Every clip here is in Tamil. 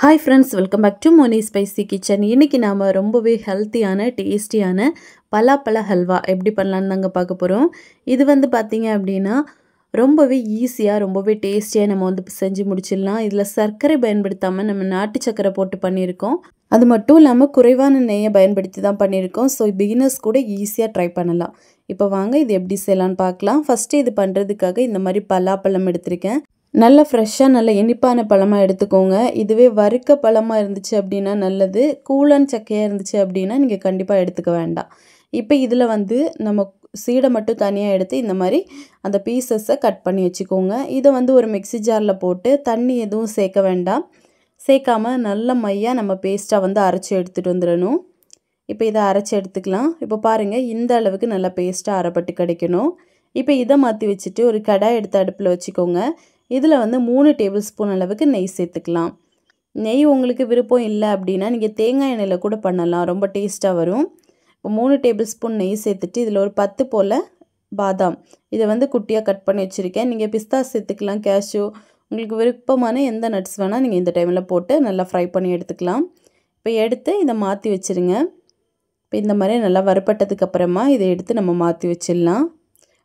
Hi friends, welcome back to Moni spicy kitchen. இன்றைக்கி நாம் ரொம்பவே ஹெல்த்தியான டேஸ்டியான பலாப்பழ ஹல்வா எப்படி பண்ணலான்னு தாங்க பார்க்க போகிறோம். இது பார்த்திங்க அப்படின்னா ரொம்பவே ஈஸியாக ரொம்பவே டேஸ்டியாக நம்ம செஞ்சு முடிச்சிடலாம். இதில் சர்க்கரை பயன்படுத்தாமல் நம்ம நாட்டு சர்க்கரை போட்டு பண்ணியிருக்கோம். அது மட்டும் இல்லாமல் குறைவான நெய்யை பயன்படுத்தி தான் பண்ணியிருக்கோம். ஸோ பிகினர்ஸ் கூட ஈஸியாக ட்ரை பண்ணலாம். இப்போ வாங்க இது எப்படி செய்யலான்னு பார்க்கலாம். ஃபஸ்ட்டு இது பண்ணுறதுக்காக இந்த மாதிரி பலாப்பழம் எடுத்திருக்கேன். நல்ல ஃப்ரெஷ்ஷாக நல்ல இனிப்பான பழமாக எடுத்துக்கோங்க. இதுவே வறுக்க பழமாக இருந்துச்சு அப்படின்னா நல்லது. கூழான் சக்கையாக இருந்துச்சு அப்படின்னா நீங்கள் கண்டிப்பாக எடுத்துக்க வேண்டாம். இப்போ இதில் நம்ம சீடை மட்டும் தனியாக எடுத்து இந்த மாதிரி அந்த பீசஸை கட் பண்ணி வச்சுக்கோங்க. இதை ஒரு மிக்ஸி ஜாரில் போட்டு தண்ணி எதுவும் சேர்க்க வேண்டாம். சேர்க்காமல் நல்ல மையாக நம்ம பேஸ்ட்டாக அரைச்சி எடுத்துகிட்டு வந்துடணும். இப்போ இதை அரைச்சி எடுத்துக்கலாம். இப்போ பாருங்கள், இந்த அளவுக்கு நல்லா பேஸ்ட்டாக அரைப்பட்டு கிடைக்கணும். இப்போ இதை மாற்றி வச்சுட்டு ஒரு கடாய் எடுத்து அடுப்பில் வச்சுக்கோங்க. இதில் 3 டேபிள் ஸ்பூன் அளவுக்கு நெய் சேர்த்துக்கலாம். நெய் உங்களுக்கு விருப்பம் இல்லை அப்படின்னா நீங்கள் தேங்காய் எண்ணெயில் கூட பண்ணலாம், ரொம்ப டேஸ்ட்டாக வரும். இப்போ 3 டேபிள் ஸ்பூன் நெய் சேர்த்துட்டு இதில் ஒரு 10 போல் பாதாம் இதை குட்டியாக கட் பண்ணி வச்சுருக்கேன். நீங்கள் பிஸ்தா சேர்த்துக்கலாம், கேஷ்யூ, உங்களுக்கு விருப்பமான எந்த நட்ஸ் வேணால் நீங்கள் இந்த டைமில் போட்டு நல்லா ஃப்ரை பண்ணி எடுத்துக்கலாம். இப்போ எடுத்து இதை மாற்றி வச்சுருங்க. இப்போ இந்த மாதிரி நல்லா வறுப்பட்டதுக்கப்புறமா இதை எடுத்து நம்ம மாற்றி வச்சிடலாம்.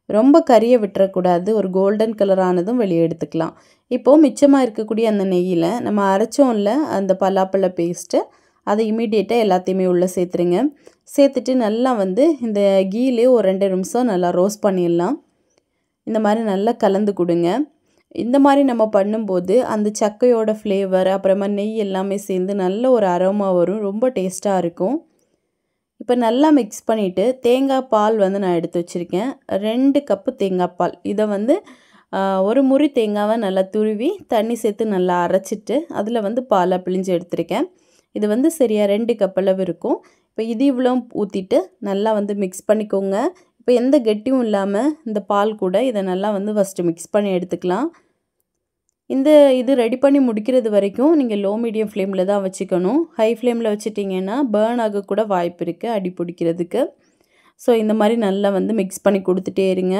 ரொம்ப கறியை விட்டுறக்கூடாது. ஒரு கோல்டன் கலர் ஆனதும் வெளியே எடுத்துக்கலாம். இப்போது மிச்சமாக இருக்கக்கூடிய அந்த நெய்யில் நம்ம அரைச்சோம்ல அந்த பலாப்பழ பேஸ்ட்டு, அதை இமீடியட்டாக எல்லாத்தையுமே உள்ளே சேர்த்துருங்க. சேர்த்துட்டு நல்லா இந்த கீலே ஒரு 2 நிமிஷம் நல்லா ரோஸ்ட் பண்ணிடலாம். இந்த மாதிரி நல்லா கலந்து கொடுங்க. இந்த மாதிரி நம்ம பண்ணும்போது அந்த சக்கையோட ஃப்ளேவர் அப்புறமா நெய் எல்லாமே சேர்ந்து நல்ல ஒரு அரோமா வரும். ரொம்ப டேஸ்ட்டாக இருக்கும். இப்போ நல்லா மிக்ஸ் பண்ணிவிட்டு தேங்காய் பால் நான் எடுத்து வச்சுருக்கேன். 2 கப்பு தேங்காய் பால். இதை ஒரு முறி தேங்காவை நல்லா துருவி தண்ணி சேர்த்து நல்லா அரைச்சிட்டு அதில் பாலை பிழிஞ்சு எடுத்திருக்கேன். இது சரியாக 2 கப் அளவு இருக்கும். இப்போ இது இவ்வளோ ஊற்றிட்டு நல்லா மிக்ஸ் பண்ணிக்கோங்க. இப்போ எந்த கெட்டியும் இல்லாமல் இந்த பால் கூட இதை நல்லா ஃபஸ்ட்டு மிக்ஸ் பண்ணி எடுத்துக்கலாம். இது ரெடி பண்ணி முடிக்கிறது வரைக்கும் நீங்கள் லோ மீடியம் ஃப்ளேமில் தான் வச்சுக்கணும். ஹை ஃப்ளேமில் வச்சுட்டிங்கன்னா பேர்ன் ஆக கூட வாய்ப்பு இருக்குது, அடி பிடிக்கிறதுக்கு. ஸோ இந்த மாதிரி நல்லா மிக்ஸ் பண்ணி கொடுத்துட்டே இருங்க.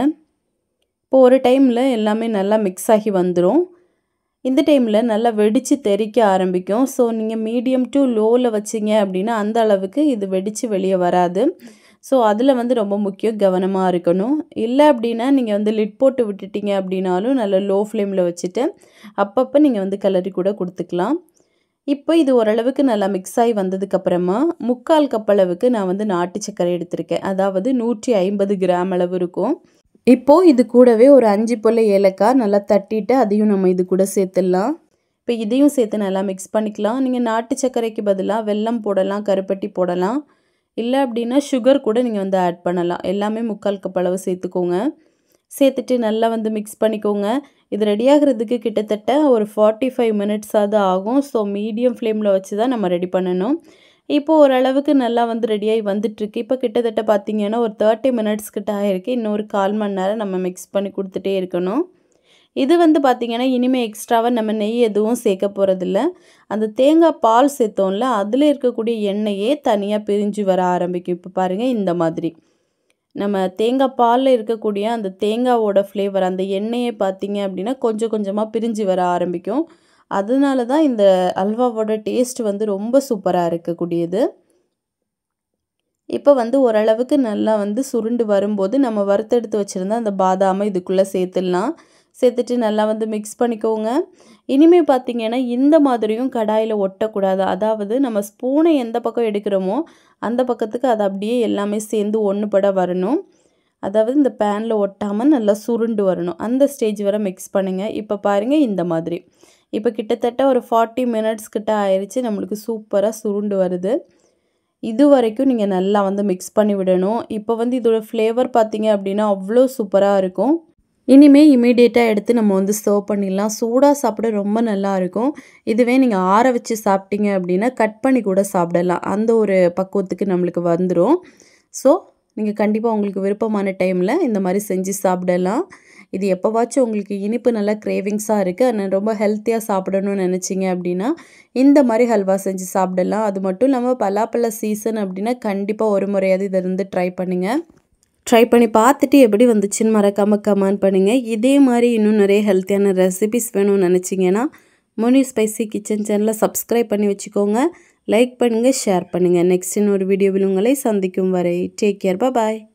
இப்போது ஒரு டைமில் எல்லாமே நல்லா மிக்ஸ் ஆகி வந்துடும். இந்த டைமில் நல்லா வெடித்து தெறிக்க ஆரம்பிக்கும். ஸோ நீங்கள் மீடியம் டு லோவில் வச்சிங்க அப்படின்னா அந்த அளவுக்கு இது வெடித்து வெளியே வராது. ஸோ அதில் ரொம்ப முக்கியம் கவனமாக இருக்கணும். இல்லை அப்படின்னா நீங்கள் லிட் போட்டு விட்டுட்டிங்க அப்படின்னாலும் நல்ல லோ ஃப்ளேமில் வச்சுட்டு அப்பப்போ நீங்கள் கிளறி கூட கொடுத்துக்கலாம். இப்போ இது ஓரளவுக்கு நல்லா மிக்ஸ் ஆகி வந்ததுக்கப்புறமா 3/4 கப் அளவுக்கு நான் நாட்டு சர்க்கரை எடுத்திருக்கேன். அதாவது 150 கிராம் அளவு இருக்கும். இப்போது இது கூடவே ஒரு 5 போல் ஏலக்காய் நல்லா தட்டிட்டு அதையும் நம்ம இது கூட சேர்த்துடலாம். இப்போ இதையும் சேர்த்து நல்லா மிக்ஸ் பண்ணிக்கலாம். நீங்கள் நாட்டு சர்க்கரைக்கு பதிலாக வெல்லம் போடலாம், கருப்பட்டி போடலாம். இல்லை அப்படின்னா சுகர் கூட நீங்கள் ஆட் பண்ணலாம். எல்லாமே 3/4 கப் அளவு சேர்த்துக்கோங்க. சேர்த்துட்டு நல்லா மிக்ஸ் பண்ணிக்கோங்க. இது ரெடியாகிறதுக்கு கிட்டத்தட்ட ஒரு 45 மினிட்ஸாவது ஆகும். ஸோ மீடியம் ஃப்ளேமில் வச்சு தான் நம்ம ரெடி பண்ணணும். இப்போது ஓரளவுக்கு நல்லா ரெடியாகி வந்துட்டுருக்கு. இப்போ கிட்டத்தட்ட பார்த்திங்கன்னா ஒரு 30 மினிட்ஸ் கிட்ட ஆகிருக்கு. இன்னும் ஒரு 1/4 மணி நேரம் நம்ம மிக்ஸ் பண்ணி கொடுத்துட்டே இருக்கணும். இது பார்த்திங்கன்னா இனிமேல் எக்ஸ்ட்ராவாக நம்ம நெய் எதுவும் சேர்க்க போகிறதில்ல. அந்த தேங்காய் பால் சேர்த்தோம்ல அதில் இருக்கக்கூடிய எண்ணெயே தனியாக பிரிஞ்சு வர ஆரம்பிக்கும். இப்போ பாருங்கள், இந்த மாதிரி நம்ம தேங்காய் பாலில் இருக்கக்கூடிய அந்த தேங்காவோட ஃப்ளேவர் அந்த எண்ணெயை பார்த்திங்க அப்படின்னா கொஞ்சம் கொஞ்சமாக பிரிஞ்சு வர ஆரம்பிக்கும். அதனால தான் இந்த அல்வாவோட டேஸ்ட் ரொம்ப சூப்பராக இருக்கக்கூடியது. இப்போ ஓரளவுக்கு நல்லா சுருண்டு வரும்போது நம்ம வறுத்தெடுத்து வச்சுருந்தா அந்த பாதாமை இதுக்குள்ளே சேர்த்துடலாம். சேர்த்துட்டு நல்லா மிக்ஸ் பண்ணிக்கோங்க. இனிமேல் பார்த்திங்கன்னா இந்த மாதிரியும் கடாயில் ஒட்டக்கூடாது. அதாவது நம்ம ஸ்பூனை எந்த பக்கம் எடுக்கிறோமோ அந்த பக்கத்துக்கு அது அப்படியே எல்லாமே சேர்ந்து ஒன்றுபட வரணும். அதாவது இந்த பேனில் ஒட்டாமல் நல்லா சுருண்டு வரணும். அந்த ஸ்டேஜ் வரை மிக்ஸ் பண்ணுங்கள். இப்போ பாருங்கள், இந்த மாதிரி இப்போ கிட்டத்தட்ட ஒரு 40 மினிட்ஸ் கிட்ட ஆயிடுச்சு. நம்மளுக்கு சூப்பராக சுருண்டு வருது. இது வரைக்கும் நீங்கள் நல்லா மிக்ஸ் பண்ணி விடணும். இப்போ இதோட ஃப்ளேவர் பார்த்திங்க அப்படின்னா அவ்வளோ சூப்பராக இருக்கும். இனிமேல் இமீடியட்டாக எடுத்து நம்ம சர்வ் பண்ணிடலாம். சூடாக சாப்பிட ரொம்ப நல்லாயிருக்கும். இதுவே நீங்கள் ஆற வச்சு சாப்பிட்டீங்க அப்படின்னா கட் பண்ணி கூட சாப்பிடலாம். அந்த ஒரு பக்குவத்துக்கு நம்மளுக்கு வந்துடும். ஸோ நீங்கள் கண்டிப்பாக உங்களுக்கு விருப்பமான டைமில் இந்த மாதிரி செஞ்சு சாப்பிடலாம். இது எப்போவாச்சும் உங்களுக்கு இனிப்பு நல்லா கிரேவிங்ஸாக இருக்குது, ஆனால் ரொம்ப ஹெல்த்தியாக சாப்பிடணும்னு நினச்சிங்க அப்படின்னா இந்த மாதிரி ஹல்வா செஞ்சு சாப்பிடலாம். அது மட்டும் இல்லாமல் பலாப்பழ சீசன் அப்படின்னா கண்டிப்பாக ஒரு முறையாவது இதை ட்ரை பண்ணுங்கள். ட்ரை பண்ணி பார்த்துட்டு எப்படி வந்துச்சுன்னு மறக்காமல் கமெண்ட் பண்ணுங்கள். இதே மாதிரி இன்னும் நிறைய ஹெல்த்தியான ரெசிபிஸ் வேணும்னு நினச்சிங்கன்னா மோனி ஸ்பைசி கிச்சன் சேனலை சப்ஸ்கிரைப் பண்ணி வச்சுக்கோங்க. லைக் பண்ணுங்கள், ஷேர் பண்ணுங்கள். நெக்ஸ்ட் இன்னொரு வீடியோவில் உங்களை சந்திக்கும் வரை டேக் கேர். பாய்.